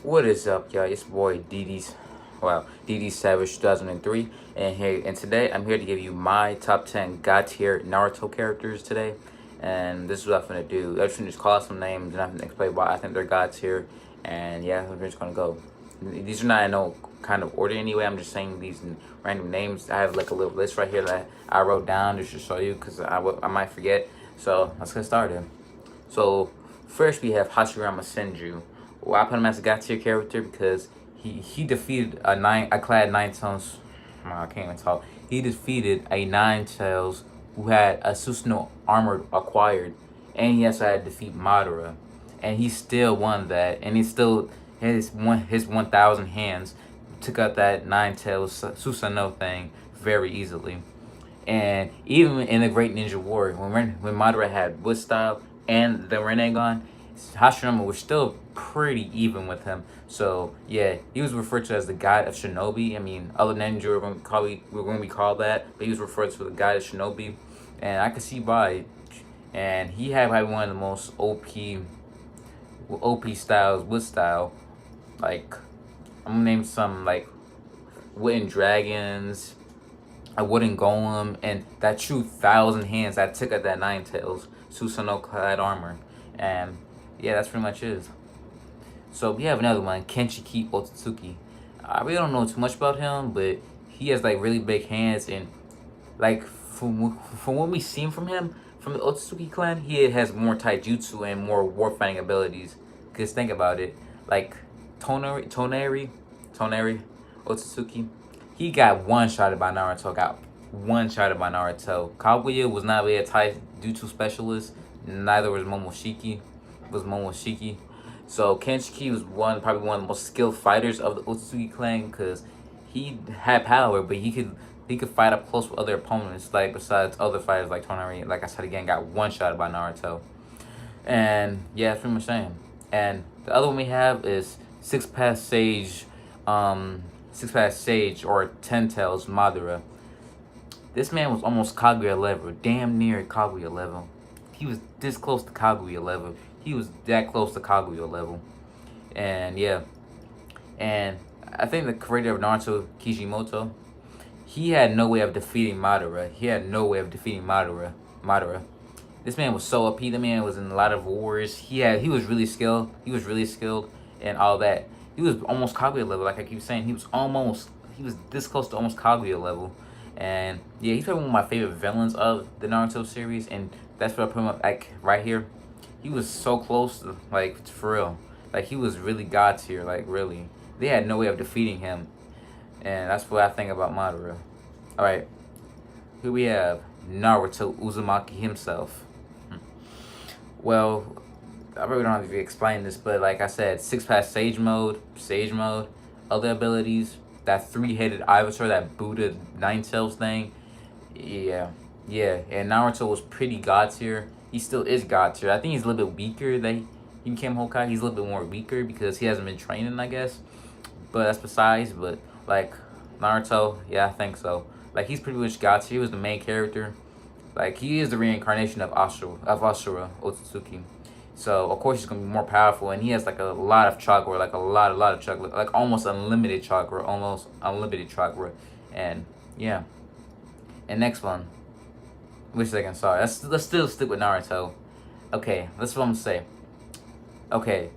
What is up, y'all? It's your boy DD Savage 2003, and today I'm here to give you my top 10 God tier Naruto characters today. And this is what I'm gonna do. I'm just gonna call out some names and I'm gonna explain why I think they're God tier. And yeah, we're just gonna go. These are not in no kind of order anyway. I'm just saying these random names. I have like a little list right here that I wrote down just to show you because I might forget. So let's get started. So first we have Hashirama Senju. Well, I put him as a God tier character because he defeated a clad nine tails. I can't even talk. He defeated a nine tails who had a Susanoo armor acquired, and he also had to defeat Madara, and he still won that, and he still his 1,000 hands took out that nine tails Susanoo thing very easily. And even in the Great Ninja War, when Madara had Wood Style and the Rinnegan, Hashirama was still pretty even with him. So yeah, he was referred to as the God of Shinobi. I mean, other ninja were going to be called that, but he was referred to as the God of Shinobi, and I can see why. And he had probably one of the most OP styles, Wood Style. Like I'm gonna name some like Wooden Dragons, a Wooden Golem, and that true 1,000 hands that took out that nine tails Susanoo clad armor. And yeah, that's pretty much it. So we have another one, Kenshiki Otsutsuki. I really don't know too much about him, but he has like really big hands, and like from what we seen from him from the Otsutsuki clan, he has more taijutsu and more war fighting abilities. Cause think about it, like Toneri Otsutsuki, he got one-shotted by Naruto. Kaguya was not really a taijutsu specialist. Neither was Momoshiki. So Kenshiki was probably one of the most skilled fighters of the Otsutsuki clan because he had power, but he could fight up close with other opponents. Like besides other fighters like Tonari, like I said again, got one shot by Naruto. And yeah, that's pretty much saying. And the other one we have is Six Path Sage or Ten Tails Madara. This man was almost Kaguya level, damn near Kaguya level. He was this close to Kaguya level. He was that close to Kaguya level. And yeah. And I think the creator of Naruto, Kishimoto, he had no way of defeating Madara. Madara. This man was so OP. The man was in a lot of wars. He was really skilled. And all that. He was almost Kaguya level, like I keep saying. He was this close to almost Kaguya level. And yeah, he's probably one of my favorite villains of the Naruto series, and that's what I put him up like right here. He was so close to, like, for real. Like he was really God tier, like really. They had no way of defeating him. And that's what I think about Madara. Alright. Here we have Naruto Uzumaki himself. Well, I really don't have to explain this, but like I said, Six Path Sage mode, other abilities, that three-headed Ivysaur, that Buddha Nine Tails thing. Yeah. And Naruto was pretty God tier. He still is God tier. I think he's a little bit weaker. He became Hokage. He's a little bit more weaker because he hasn't been training, I guess. But that's besides. But like Naruto, yeah, I think so. Like he's pretty much God tier. He was the main character. Like he is the reincarnation of Asura Otsutsuki. So of course he's gonna be more powerful, and he has like a lot of chakra, like a lot of chakra, like almost unlimited chakra, and yeah. And next one, which second, sorry, let's still stick with Naruto. Okay, that's what I'm gonna say. Okay,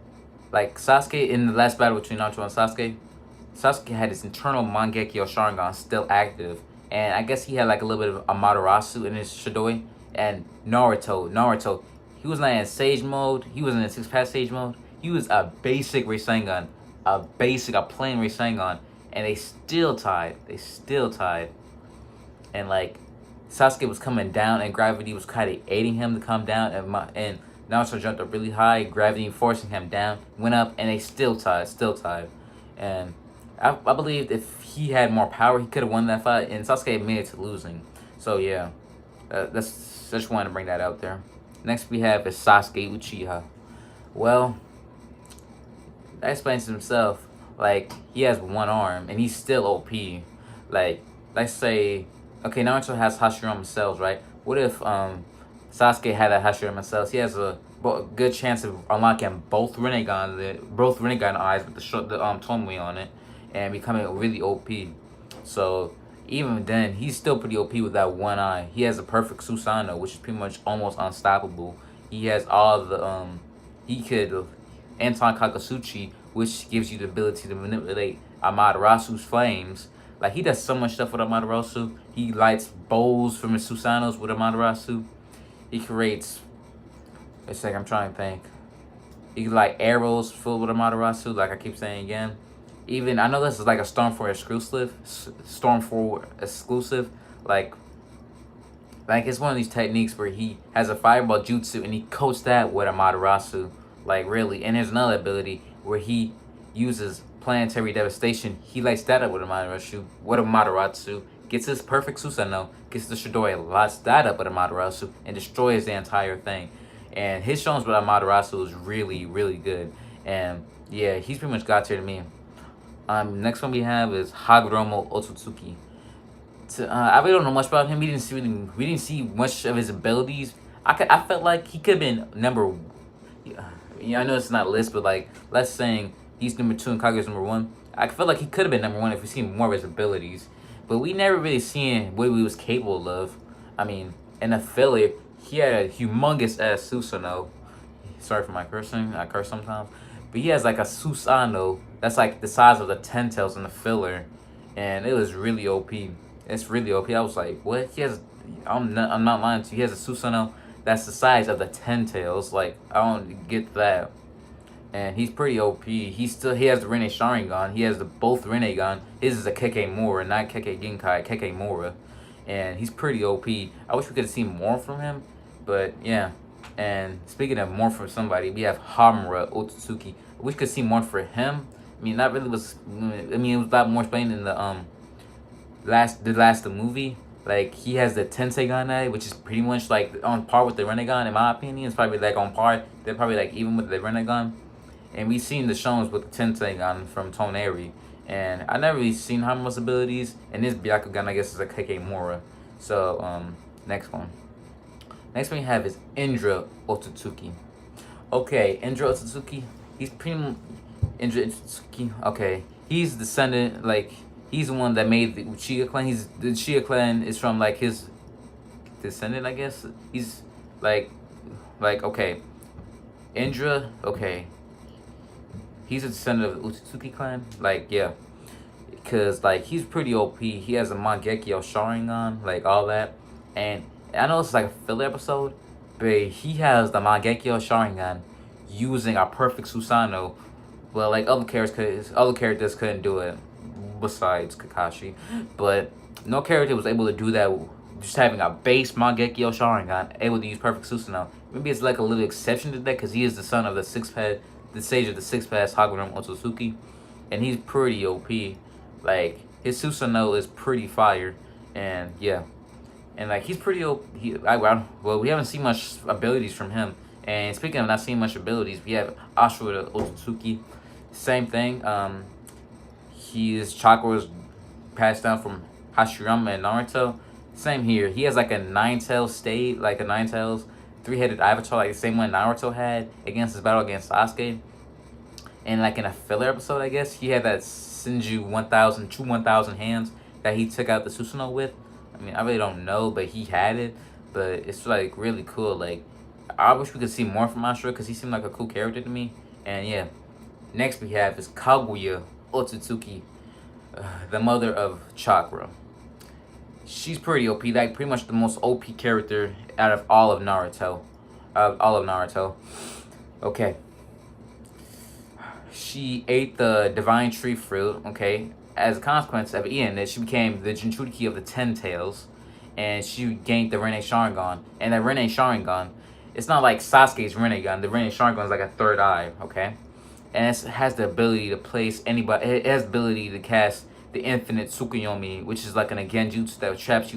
like Sasuke in the last battle between Naruto and Sasuke had his internal Mangekyo Sharingan still active, and I guess he had like a little bit of Amaterasu in his Shidoi. And Naruto, he was not in Sage mode. He was in Six Path Sage mode. He was a basic Rasengan, a plain Rasengan, and they still tied. And like Sasuke was coming down, and gravity was kind of aiding him to come down, and Naruto jumped up really high, gravity forcing him down, went up, and they still tied. And I believe if he had more power, he could have won that fight, and Sasuke admitted to losing. So yeah, just wanted to bring that out there. Next we have is Sasuke Uchiha. Well, that explains himself. Like, he has one arm, and he's still OP. Like, let's say, Naruto has Hashirama cells, right? What if Sasuke had that Hashirama cells? He has a good chance of unlocking both Rinnegan eyes with the Tomoe on it, and becoming really OP. So even then, he's still pretty OP with that one eye. He has a perfect Susanoo, which is pretty much almost unstoppable. He has all the he could Anton Kakasuchi, which gives you the ability to manipulate Amaterasu's flames. Like, he does so much stuff with Amaterasu. He lights bowls from his Susanos with Amaterasu. He creates. It's like I'm trying to think. He can like arrows filled with Amaterasu, like I keep saying again. Even I know this is like a Storm 4 exclusive. Like it's one of these techniques where he has a fireball jutsu and he coats that with Amaterasu. Like, really. And there's another ability where he uses planetary devastation. He lights that up with Amaterasu, gets his perfect Susanoo, gets the Shidori, lights that up with Amaterasu, and destroys the entire thing. And his shows with Amaterasu is really, really good. And yeah, he's pretty much got tier to me. Next one we have is Hagoromo Otsutsuki. I really don't know much about him. We didn't see much of his abilities. I felt like he could have been number. Yeah, I know it's not a list, but like, let's say he's number 2 and Kaguya's number 1. I feel like he could have been number 1 if we seen more of his abilities, but we never really seen what he was capable of. I mean, in a filler, he had a humongous ass Susanoo. Sorry for my cursing. I curse sometimes, but he has like a Susanoo that's like the size of the Ten Tails in the filler, and it was really OP. It's really OP. I was like, what? He has. I'm not lying to you. He has a Susanoo that's the size of the Ten Tails. Like, I don't get that. And he's pretty OP. He has the Rene Sharingan. He has both Rinnegan. His is a Kekemura, not Keke Genkai, Kekemura. And he's pretty OP. I wish we could have seen more from him, but yeah. And speaking of more from somebody, we have Hamura Otsutsuki. I wish we could see more for him. I mean, not really was. I mean, it was a lot more explained in the last movie. Like, he has the Tenseigan, which is pretty much like on par with the Rinnegan, in my opinion. It's probably like on par. They're probably like even with the Rinnegan. And we've seen the shows with the Tenseigan from Toneri. And I never really seen Hamura's abilities. And this Byakugan, I guess, is a Kekemura. So, next one. Next one we have is Indra Otsutsuki. Okay, Indra Otsutsuki. He's pretty. Indra Otsutsuki. Okay, he's descendant. Like, he's the one that made the Uchiha clan. The Uchiha clan is from like his descendant, I guess. He's like okay, Indra. Okay, he's a descendant of the Otsutsuki clan. Like, yeah, because like he's pretty OP. He has a Mangekyo Sharingan, like all that. And I know it's like a filler episode, but he has the Mangekyo Sharingan using a perfect Susanoo. Well, like other characters couldn't do it besides Kakashi, but no character was able to do that. Just having a base Mangekyo Sharingan, able to use perfect Susanoo. Maybe it's like a little exception to that because he is the son of the sage of the six pass Hagoromo Otsutsuki, and he's pretty OP. Like, his Susanoo is pretty fire, and yeah, and like he's pretty OP. Well, we haven't seen much abilities from him. And speaking of not seeing much abilities, we have Ashura Otsutsuki. Same thing. His chakra was passed down from Hashirama and Naruto. Same here. He has like a nine-tailed state, like a nine-tails, three-headed avatar, like the same one Naruto had against his battle against Sasuke. And like in a filler episode, I guess, he had that Senju 1000 hands that he took out the Susanoo with. I mean, I really don't know, but he had it. But it's like really cool. Like, I wish we could see more from Ashura because he seemed like a cool character to me. And yeah, next we have is Kaguya Otsutsuki, the mother of Chakra. She's pretty OP, like pretty much the most OP character out of all of Naruto. Okay. She ate the divine tree fruit, okay? As a consequence of eating it, she became the Jinchuriki of the Ten Tails. And she gained the Rene Sharingan. And the Rene Sharingan, it's not like Sasuke's Rinnegan. The Rene Sharingan is like a third eye, okay? And it has the ability to place anybody. It has the ability to cast the infinite Tsukuyomi, which is like an Genjutsu that traps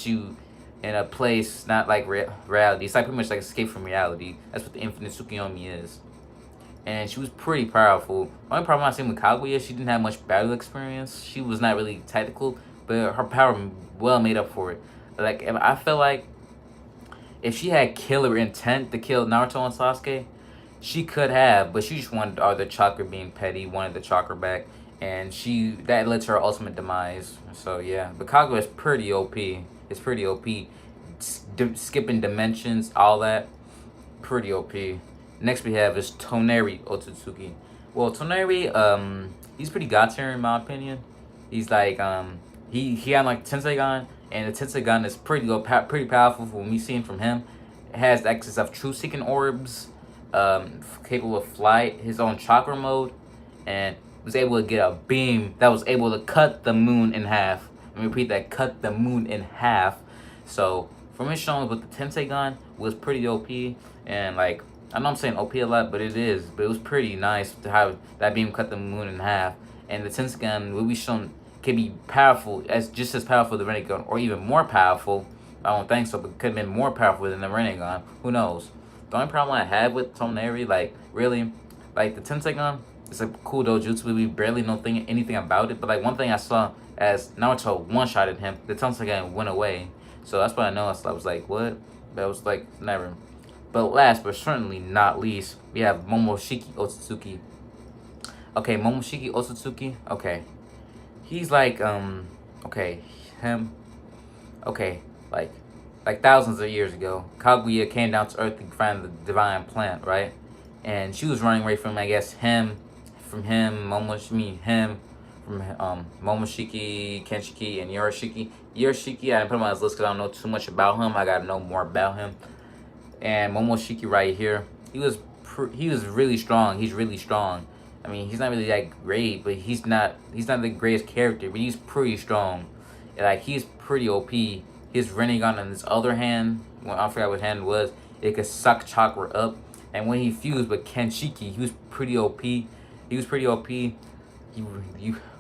you in a place not like reality. It's like pretty much like escape from reality. That's what the infinite Tsukuyomi is. And she was pretty powerful. The only problem I seen with Kaguya, she didn't have much battle experience. She was not really tactical, but her power well made up for it. Like, I felt like if she had killer intent to kill Naruto and Sasuke, she could have, but she just wanted the chakra being petty, wanted the chakra back, and that led to her ultimate demise. So yeah, but Kaguya is pretty OP. It's pretty OP. Skipping dimensions, all that, pretty OP. Next we have is Toneri Otsutsuki. Well, Toneri, he's pretty god tier in my opinion. He's like, he had like Tenseigan, and the Tenseigan is pretty powerful from me seeing from him. It has access of true seeking orbs, capable of flight, his own chakra mode, and was able to get a beam that was able to cut the moon in half. Let me repeat that: cut the moon in half. So from his shown with the Tenseigan was pretty OP, and like, I know I'm saying OP a lot, but it is. But it was pretty nice to have that beam cut the moon in half. And the Tenseigan will be shown can be powerful, just as powerful as the Rinnegan, or even more powerful. I don't think so, but could have been more powerful than the Rinnegan. Who knows? The only problem I had with Toneri, like, really, like, the Tenseigan, it's a cool dojutsu, but we barely know anything about it. But like, one thing I saw as Naruto one-shotted him, the Tenseigan went away. So that's what I know. I was like, what? That was like, never. But last but certainly not least, we have Momoshiki Otsutsuki. Okay, Momoshiki Otsutsuki. Okay, he's like, okay, him. Okay, like thousands of years ago, Kaguya came down to Earth to find the divine plant, right? And she was running away from, I guess, him, from Momoshiki, Kenshiki, and Yorishiki. Yorishiki, I didn't put him on his list because I don't know too much about him. I gotta know more about him. And Momoshiki right here, he was really strong. He's really strong. I mean, he's not really that great, but he's not the greatest character, but he's pretty strong. And like, he's pretty OP. His Rinnegan on his other hand, I forgot what hand it was, it could suck chakra up. And when he fused with Kenshiki, he was pretty OP. He was pretty OP. He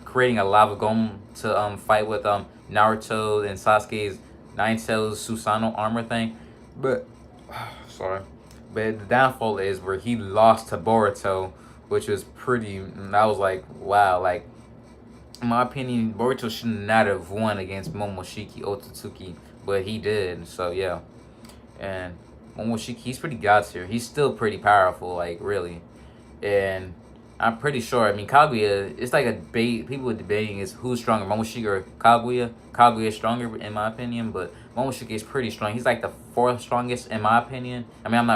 creating a lava golem to fight with Naruto and Sasuke's Nine Tails Susanoo armor thing. But sorry. But the downfall is where he lost to Boruto, which was pretty. I was like, wow. Like, in my opinion, Boruto should not have won against Momoshiki Otsutsuki, but he did. So yeah, and Momoshiki, he's pretty god tier. He's still pretty powerful, like, really. And I'm pretty sure. I mean, Kaguya. It's like a debate. People are debating is who's stronger, Momoshiki or Kaguya. Kaguya is stronger in my opinion, but Momoshiki is pretty strong. He's like the fourth strongest in my opinion. I mean, I'm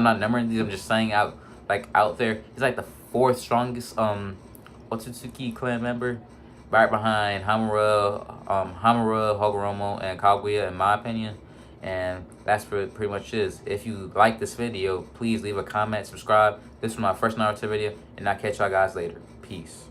not numbering these. I'm just saying out there. He's like the fourth strongest Otsutsuki clan member, right behind Hamura, Hagoromo, and Kaguya in my opinion. And that's pretty much is. If you like this video, please leave a comment, subscribe. This was my first Naruto video, and I'll catch y'all guys later. Peace.